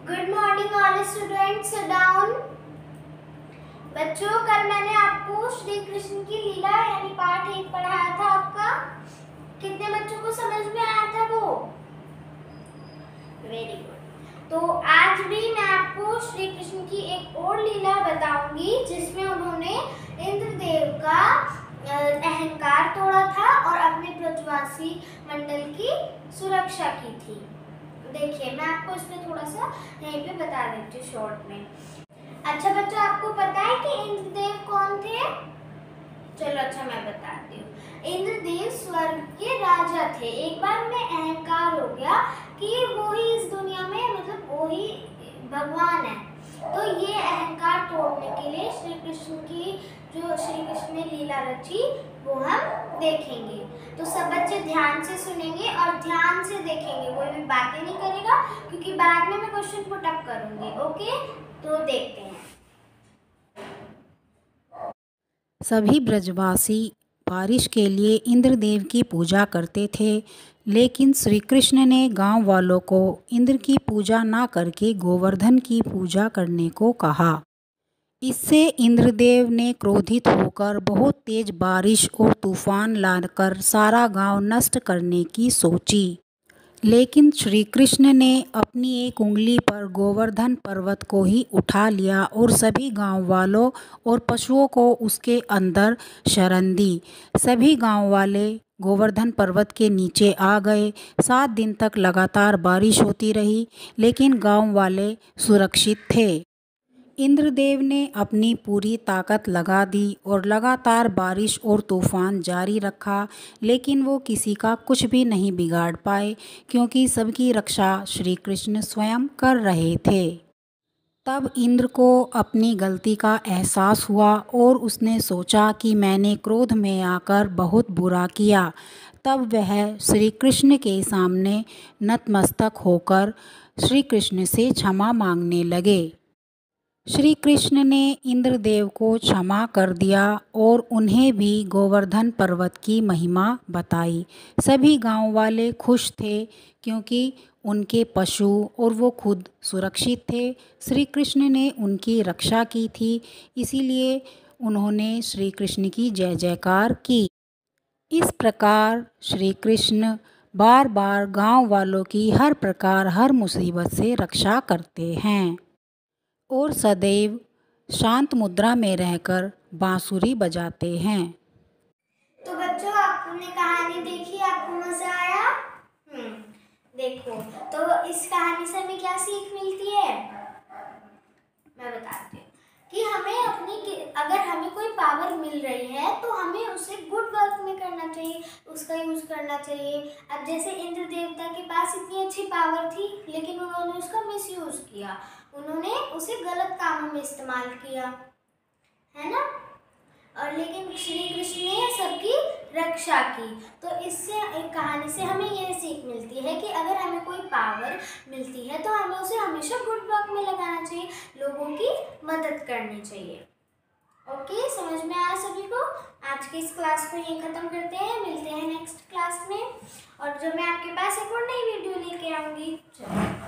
Good morning all students, sit down. बच्चों, कल मैंने आपको श्री कृष्ण की लीला यानी पाठ 1 पढ़ाया था। आपका कितने बच्चों को समझ में आया था वो? Very good. तो आज भी मैं आपको श्री कृष्ण की एक और लीला बताऊंगी जिसमें उन्होंने इंद्रदेव का अहंकार तोड़ा था और अपने ब्रजवासी मंडल की सुरक्षा की थी। देखिए, मैं आपको इसमें थोड़ा सा यहीं पे बता देती हूँ शॉर्ट में। अच्छा बच्चों, आपको पता है कि इंद्रदेव कौन थे? चलो अच्छा, मैं बताती हूँ। इंद्रदेव स्वर्ग के राजा थे। एक बार उन्हें अहंकार हो गया कि वो ही इस दुनिया में, मतलब वो ही भगवान है। तो ये अहंकार तोड़ने के लिए श्री कृष्ण ने लीला रची वो हम देखेंगे। तो सब बच्चे ध्यान से सुनेंगे और ध्यान से देखेंगे, कोई भी बातें नहीं करेगा क्योंकि बाद में मैं क्वेश्चन पुट अप करूंगी। ओके, तो देखते हैं। सभी ब्रजवासी बारिश के लिए इंद्रदेव की पूजा करते थे, लेकिन श्री कृष्ण ने गांव वालों को इंद्र की पूजा ना करके गोवर्धन की पूजा करने को कहा। इससे इंद्रदेव ने क्रोधित होकर बहुत तेज बारिश और तूफान लाकर सारा गांव नष्ट करने की सोची। लेकिन श्री कृष्ण ने अपनी एक उंगली पर गोवर्धन पर्वत को ही उठा लिया और सभी गांव वालों और पशुओं को उसके अंदर शरण दी। सभी गांव वाले गोवर्धन पर्वत के नीचे आ गए। 7 दिन तक लगातार बारिश होती रही, लेकिन गांव वाले सुरक्षित थे। इंद्रदेव ने अपनी पूरी ताकत लगा दी और लगातार बारिश और तूफान जारी रखा, लेकिन वो किसी का कुछ भी नहीं बिगाड़ पाए क्योंकि सबकी रक्षा श्री कृष्ण स्वयं कर रहे थे। तब इंद्र को अपनी गलती का एहसास हुआ और उसने सोचा कि मैंने क्रोध में आकर बहुत बुरा किया। तब वह श्री कृष्ण के सामने नतमस्तक होकर श्री कृष्ण से क्षमा मांगने लगे। श्री कृष्ण ने इंद्रदेव को क्षमा कर दिया और उन्हें भी गोवर्धन पर्वत की महिमा बताई। सभी गांव वाले खुश थे क्योंकि उनके पशु और वो खुद सुरक्षित थे। श्री कृष्ण ने उनकी रक्षा की थी, इसीलिए उन्होंने श्री कृष्ण की जय जयकार की। इस प्रकार श्री कृष्ण बार बार गांव वालों की हर प्रकार हर मुसीबत से रक्षा करते हैं और सदैव शांत मुद्रा में रहकर बांसुरी बजाते हैं। तो बच्चों, आपने कहानी देखी, आपको मजा आया? देखो, तो इस कहानी से हमें क्या सीख मिलती है मैं बताती हूँ कि अगर हमें कोई पावर मिल रही है तो हमें उसे गुड वर्क में करना चाहिए, उसका यूज करना चाहिए। अब जैसे इंद्र देवता के पास इतनी अच्छी पावर थी, लेकिन उन्होंने उसका मिसयूज किया, उन्होंने उसे गलत कामों में इस्तेमाल किया, है ना। और लेकिन श्री कृष्ण ने सबकी रक्षा की। तो इससे एक कहानी से हमें यह सीख मिलती है कि अगर हमें कोई पावर मिलती है तो हमें उसे हमेशा गुड वर्क में लगाना चाहिए, लोगों की मदद करनी चाहिए। ओके, समझ में आया सभी को? आज की इस क्लास को यहीं ख़त्म करते हैं, मिलते हैं नेक्स्ट क्लास में। और जो मैं आपके पास एक और नई वीडियो लेके आऊँगी। चलो।